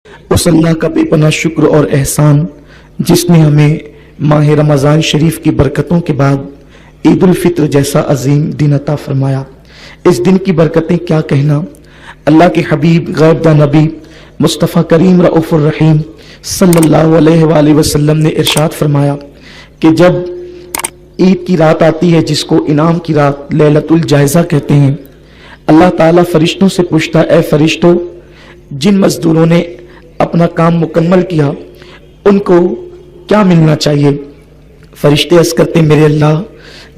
उस अल्लाह का बेपनाह शुक्र और एहसान जिसने हमें माह रमज़ान शरीफ की बरकतों के बाद ईद उल फित्र जैसा अजीम दिन अता फरमाया। इस दिन की बरकतें क्या कहना। अल्लाह के हबीब गैब दा नबी मुस्तफ़ा करीम रऊफ़ुर रहीम सल्लल्लाहु अलैहि वसल्लम ने इरशाद फरमाया कि जब ईद की रात आती है, जिसको इनाम की रात लैलतुल जायज़ा कहते हैं, अल्लाह ताला फरिश्तों से पूछता, ए फरिश्तों, जिन मजदूरों ने अपना काम मुकम्मल किया उनको क्या मिलना चाहिए। फरिश्ते अर्ज़ करते, मेरे अल्लाह,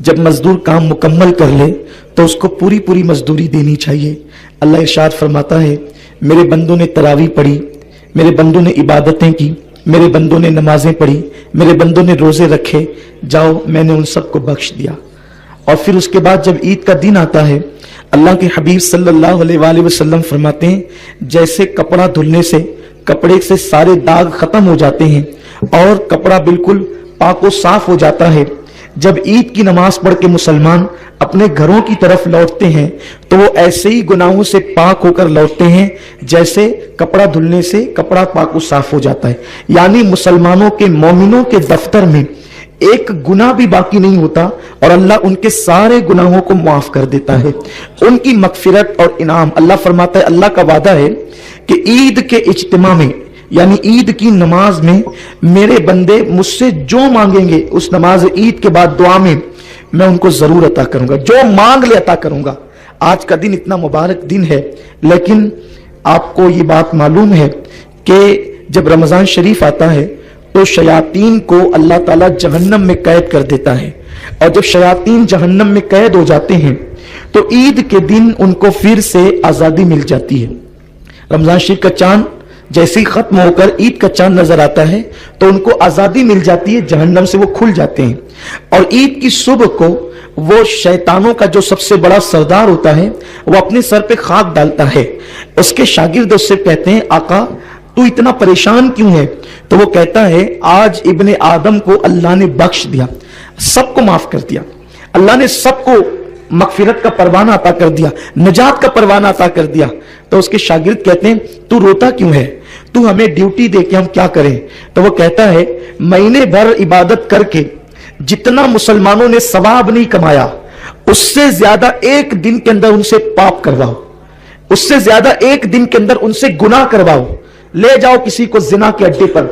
जब मजदूर काम मुकम्मल कर ले तो उसको पूरी पूरी मजदूरी देनी चाहिए। अल्लाह इरशाद फरमाता है, मेरे बंदों ने तरावी पढ़ी, मेरे बंदों ने इबादतें की, मेरे बंदों ने नमाजें पढ़ी, मेरे बंदों ने रोजे रखे, जाओ मैंने उन सबको बख्श दिया। और फिर उसके बाद जब ईद का दिन आता है, अल्लाह के हबीब सल्लल्लाहु अलैहि वसल्लम फरमाते हैं, जैसे कपड़ा धुलने से कपड़े से सारे दाग खत्म हो जाते हैं और कपड़ा बिल्कुल पाक व साफ हो जाता है, जब ईद की नमाज पढ़ के मुसलमान अपने घरों की तरफ लौटते हैं तो वो ऐसे ही गुनाहों से पाक होकर लौटते हैं जैसे कपड़ा धुलने से कपड़ा पाक व साफ हो जाता है। यानी मुसलमानों के, मोमिनों के दफ्तर में एक गुनाह भी बाकी नहीं होता और अल्लाह उनके सारे गुनाहों को माफ कर देता है। उनकी मगफिरत और इनाम, अल्लाह फरमाता है, अल्लाह का वादा है कि ईद के इज्तिमा में, यानी ईद की नमाज में, मेरे बंदे मुझसे जो मांगेंगे उस नमाज ईद के बाद दुआ में मैं उनको जरूर अता करूंगा, जो मांग ले अता करूंगा। आज का दिन इतना मुबारक दिन है, लेकिन आपको ये बात मालूम है कि जब रमजान शरीफ आता है तो शयातीन को अल्लाह ताला जहन्नम में कैद कर देता है, और जब शयातीन जहन्नम में कैद हो जाते हैं तो ईद के दिन उनको फिर से आजादी मिल जाती है। रमजान शरीफ का चांद जैसे ही खत्म होकर ईद का चांद नजर आता है तो उनको आजादी मिल जाती है, जहन्नम से वो खुल जाते हैं। और ईद की सुबह को वो शैतानों का जो सबसे बड़ा सरदार होता है वो अपने सर पे खाक डालता है। उसके शागिर्द उससे कहते हैं, आका तू इतना परेशान क्यों है। तो वो कहता है, आज इब्ने आदम को अल्लाह ने बख्श दिया, सबको माफ कर दिया, अल्लाह ने सबको मगफिरत का परवाना अता कर दिया, निजात का परवाना अता कर दिया। तो उसके शागिर्द कहते हैं, तू रोता क्यों है, तू हमें ड्यूटी दे के हम क्या करें। तो वो कहता है, महीने भर इबादत करके जितना मुसलमानों ने सवाब नहीं कमाया उससे ज्यादा एक दिन के अंदर उनसे पाप करवाओ, उससे ज्यादा एक दिन के अंदर उनसे गुनाह करवाओ। ले जाओ किसी को जिना के अड्डे पर,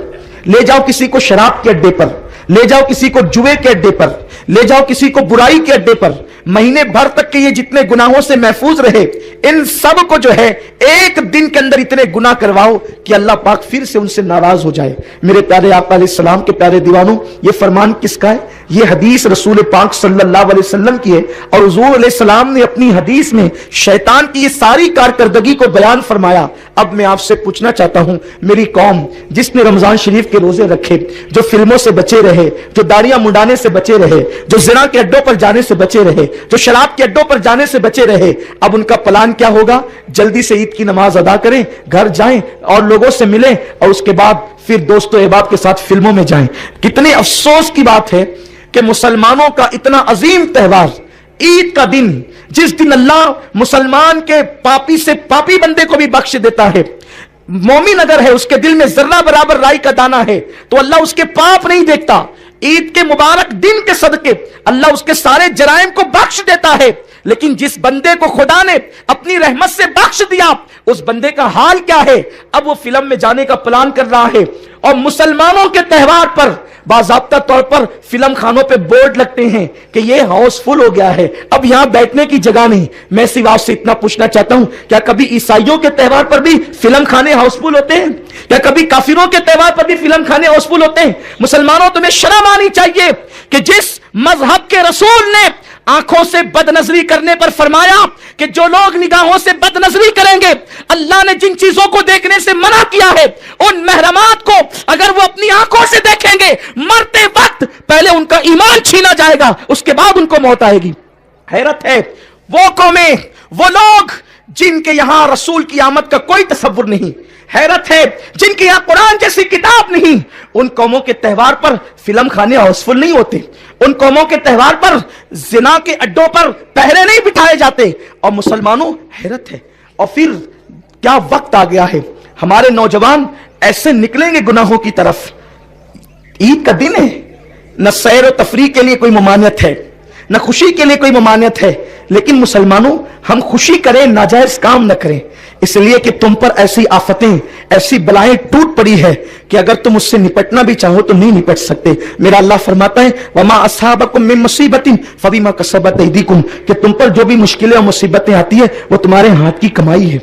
ले जाओ किसी को शराब के अड्डे पर, ले जाओ किसी को जुए के अड्डे पर, ले जाओ किसी को बुराई के अड्डे पर। महीने भर तक के ये जितने गुनाहों से महफूज रहे, इन सब को जो है एक दिन के अंदर इतने गुनाह करवाओ कि अल्लाह पाक फिर से उनसे नाराज हो जाए। मेरे प्यारे आका अलैहिस्सलाम के प्यारे दीवानों, ये फरमान किसका है? ये हदीस रसूल पाक सल्लल्लाहु अलैहि वसल्लम की है। और हुजूर अलैहिस्सलाम ने अपनी हदीस में शैतान की ये सारी कारकर्दगी को बयान फरमाया। अब मैं आपसे पूछना चाहता हूं, मेरी कौम जिसने रमजान शरीफ के रोजे रखे, जो फिल्मों से बचे रहे, जो दाढ़ियां मुंडाने से बचे रहे, जो जिना के अड्डों पर जाने से बचे रहे, जो शराब के अड्डों पर जाने से बचे रहे, अब उनका प्लान क्या होगा? जल्दी से ईद की नमाज अदा करें, घर जाएं और लोगों से मिलें और उसके बाद फिर दोस्तों अहबाब के साथ फिल्मों में जाएं। कितने अफसोस की बात है कि मुसलमानों का इतना अजीम त्योहार ईद का दिन, जिस दिन अल्लाह मुसलमान के पापी से पापी बंदे को भी बख्श देता है, मोमिन अगर है उसके दिल में जर्रा बराबर राई का दाना है तो अल्लाह उसके पाप नहीं देखता। ईद के मुबारक दिन के सदके अल्लाह उसके सारे जराइम को बख्श देता है। लेकिन जिस बंदे को खुदा ने अपनी रहमत से बख्श दिया, उस बंदे का हाल क्या है? अब वो फिल्म में जाने का प्लान कर रहा है और मुसलमानों के त्योहार पर बाज़ाब्ता तौर पर फिल्म खानों पे बोर्ड लगते हैं कि ये हाउसफुल हो गया है, अब यहां बैठने की जगह नहीं। मैं सिर्फ आपसे इतना पूछना चाहता हूं, क्या कभी ईसाइयों के त्योहार पर भी फिल्म खाने हाउसफुल होते हैं? क्या कभी काफिरों के त्योहार पर भी फिल्म खाने हाउसफुल होते हैं? मुसलमानों, तुम्हें शर्म आनी चाहिए कि जिस मजहब के रसूल ने आंखों से बदनजरी करने पर फरमाया कि जो लोग निगाहों से बदनजरी करेंगे, अल्लाह ने जिन चीजों को देखने से मना किया है, उन महरमात को अगर वो अपनी आंखों से देखेंगे, मरते वक्त पहले उनका ईमान छीना जाएगा, उसके बाद उनको मौत आएगी। हैरत है, वो कौमें, वो लोग जिनके यहां रसूल की आमद का कोई तसव्वुर नहीं, हैरत है जिनके यहां कुरान जैसी किताब नहीं, उन कौमों के त्योहार पर फिल्म खाने हाउसफुल नहीं होते, उन कौमों के त्योहार पर जिना के अड्डों पर पहरे नहीं बिठाए जाते। और मुसलमानों, हैरत है। और फिर क्या वक्त आ गया है, ہمارے نوجوان ایسے نکلیں گے گناہوں کی طرف. عید کا دن ہے, نہ سیر و تفریح کے لیے کوئی ممانعت ہے, نہ خوشی کے لیے کوئی ممانعت ہے, لیکن مسلمانوں ہم خوشی کریں, ناجائز کام نہ کریں, اس لیے کہ تم پر ایسی آفتیں, ایسی بلائیں ٹوٹ پڑی ہے کہ اگر تم اس سے نپٹنا بھی چاہو تو نہیں نپٹ سکتے. میرا اللہ فرماتا ہے وَمَا أَصْحَابَكُم مِّن مُّصِيبَةٍ فَبِمَا كَسَبَتْ أَيْدِيكُم, کہ تم پر جو بھی مشکلیں اور مصیبتیں آتی ہیں وہ تمہارے ہاتھ کی کمائی ہے.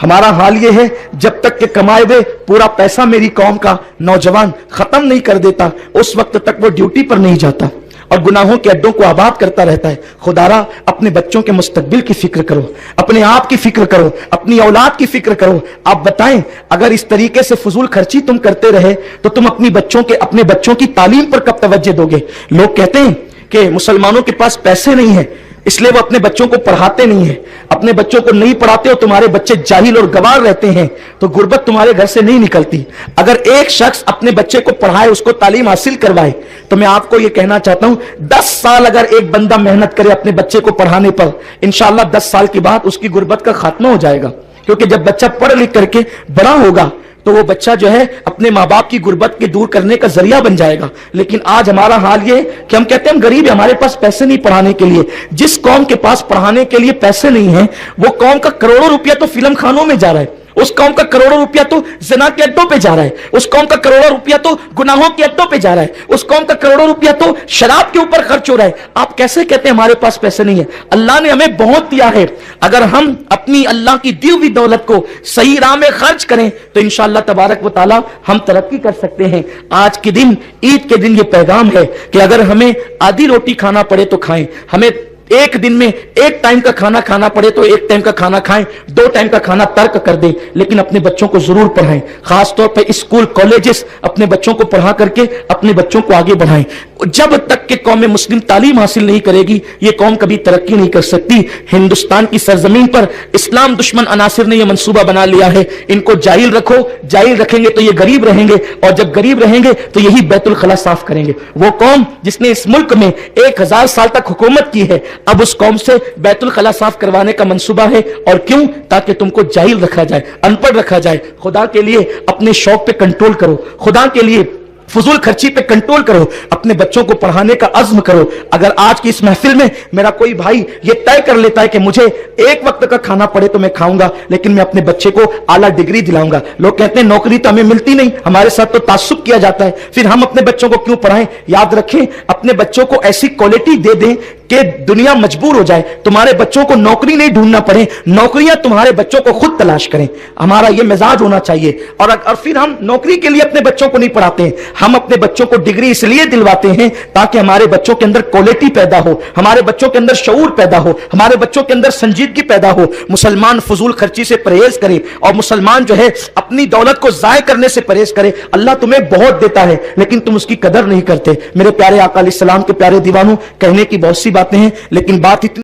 ہمارا حال یہ ہے جب تک کہ کمائے ہوئے پورا پیسہ میری قوم کا نوجوان ختم نہیں کر دیتا اس وقت تک وہ ڈیوٹی پر نہیں جاتا اور گناہوں کے اڈوں کو آباد کرتا رہتا ہے. خدارا اپنے بچوں کے مستقبل کی فکر کرو, اپنے آپ کی فکر کرو, اپنی اولاد کی فکر کرو. آپ بتائیں اگر اس طریقے سے فضول خرچی تم کرتے رہے تو تم اپنے بچوں کی تعلیم پر کب توجہ دو گے؟ لوگ کہتے ہیں کہ مسلمانوں کے پاس پیسے نہیں ہیں اس لیے وہ اپنے بچوں کو پڑھاتے نہیں ہیں. اپنے بچوں کو نہیں پڑھاتے اور تمہارے بچے جاہل اور گوار رہتے ہیں تو غربت تمہارے گھر سے نہیں نکلتی. اگر ایک شخص اپنے بچے کو پڑھائے, اس کو تعلیم حاصل کروائے, تو میں آپ کو یہ کہنا چاہتا ہوں 10 سال اگر ایک بندہ محنت کرے اپنے بچے کو پڑھانے پر, انشاءاللہ 10 سال کے بعد اس کی غربت کا خاتمہ ہو جائے گا. کیونکہ جب بچہ پڑھ لکھ کر کے بڑا ہوگا تو وہ بچہ جو ہے اپنے ماں باپ کی غربت کے دور کرنے کا ذریعہ بن جائے گا. لیکن آج ہمارا حال یہ ہے کہ ہم کہتے ہیں ہم غریب ہیں, ہمارے پاس پیسے نہیں پڑھانے کے لیے. جس قوم کے پاس پڑھانے کے لیے پیسے نہیں ہیں وہ قوم کا کروڑوں روپیہ تو فلم خانوں میں جا رہا ہے, اس قوم کا کروڑوں روپیہ تو زنا کے اڈوں پہ جا رہا ہے, اس قوم کا کروڑوں روپیہ تو گناہوں کے اڈوں پہ جا رہا ہے, اس قوم کا کروڑوں روپیہ تو شراب کے اوپر خرچ ہو رہا ہے. آپ کیسے کہتے ہیں ہمارے پاس پیسے نہیں ہیں؟ اللہ نے ہمیں بہت دیا ہے. اگر ہم اپنی اللہ کی دی ہوئی دولت کو صحیح راہ میں خرچ کریں تو انشاءاللہ تبارک و تعالی ہم ترقی کر سکتے ہیں. آج کے دن, عید کے دن یہ پیغام ہے کہ اگر ہمیں آدھی روٹی کھانا پڑے تو کھائیں, ہمیں ایک دن میں ایک ٹائم کا کھانا کھانا پڑے تو ایک ٹائم کا کھانا کھائیں, 2 ٹائم کا کھانا ترک کر دیں, لیکن اپنے بچوں کو ضرور پڑھائیں. خاص طور پہ اسکول کالجز اپنے بچوں کو پڑھا کر کے اپنے بچوں کو آگے بڑھائیں. جب تک کہ قوم مسلم تعلیم حاصل نہیں کرے گی یہ قوم کبھی ترقی نہیں کر سکتی. ہندوستان کی سرزمین پر اسلام دشمن عناصر نے یہ منصوبہ بنا لیا ہے, ان کو جاہل رکھو, جاہل رکھیں گے تو یہ غریب رہیں گے, اور جب غریب رہیں گے تو یہی بیت الخلا صاف کریں گے. وہ قوم جس نے اس ملک میں 1000 سال تک حکومت کی ہے, اب اس قوم سے بیت الخلا صاف کروانے کا منصوبہ ہے. اور کیوں؟ تاکہ تم کو جاہل رکھا جائے, ان پڑھ رکھا جائے. خدا کے لیے اپنے شوق پہ کنٹرول کرو, خدا کے لیے فضول خرچی پہ کنٹرول کرو, اپنے بچوں کو پڑھانے کا عزم کرو. اگر آج کی اس محفل میں میرا کوئی بھائی یہ طے کر لیتا ہے کہ مجھے ایک وقت کا کھانا پڑے تو میں کھاؤں گا لیکن میں اپنے بچے کو اعلیٰ ڈگری دلاؤں گا. لوگ کہتے ہیں نوکری تو ہمیں ملتی نہیں, ہمارے ساتھ تو تعصب کیا جاتا ہے, پھر ہم اپنے بچوں کو کیوں پڑھائیں؟ یاد رکھیں اپنے بچوں کو ایسی کوالٹی دے دیں کہ دنیا مجبور ہو جائے, تمہارے بچوں کو نوکری نہیں ڈھونڈنا پڑے, نوکریاں تمہارے بچوں کو خود تلاش کریں. ہمارا یہ مزاج ہونا چاہیے. اور پھر ہم نوکری کے لیے اپنے بچوں کو نہیں پڑھاتے ہیں, ہم اپنے بچوں کو ڈگری اس لیے دلواتے ہیں تاکہ ہمارے بچوں کے اندر کوالٹی پیدا ہو, ہمارے بچوں کے اندر شعور پیدا ہو, ہمارے بچوں کے اندر سنجیدگی پیدا ہو. مسلمان فضول خرچی سے پرہیز کرے اور مسلمان جو ہے اپنی دولت کو ضائع کرنے سے پرہیز کرے. اللہ تمہیں بہت دیتا ہے لیکن تم اس کی قدر نہیں کرتے. میرے پیارے آقا علیہ السلام کے پیارے دیوانوں, کہنے کی بہت سی باتیں ہیں لیکن بات اتنی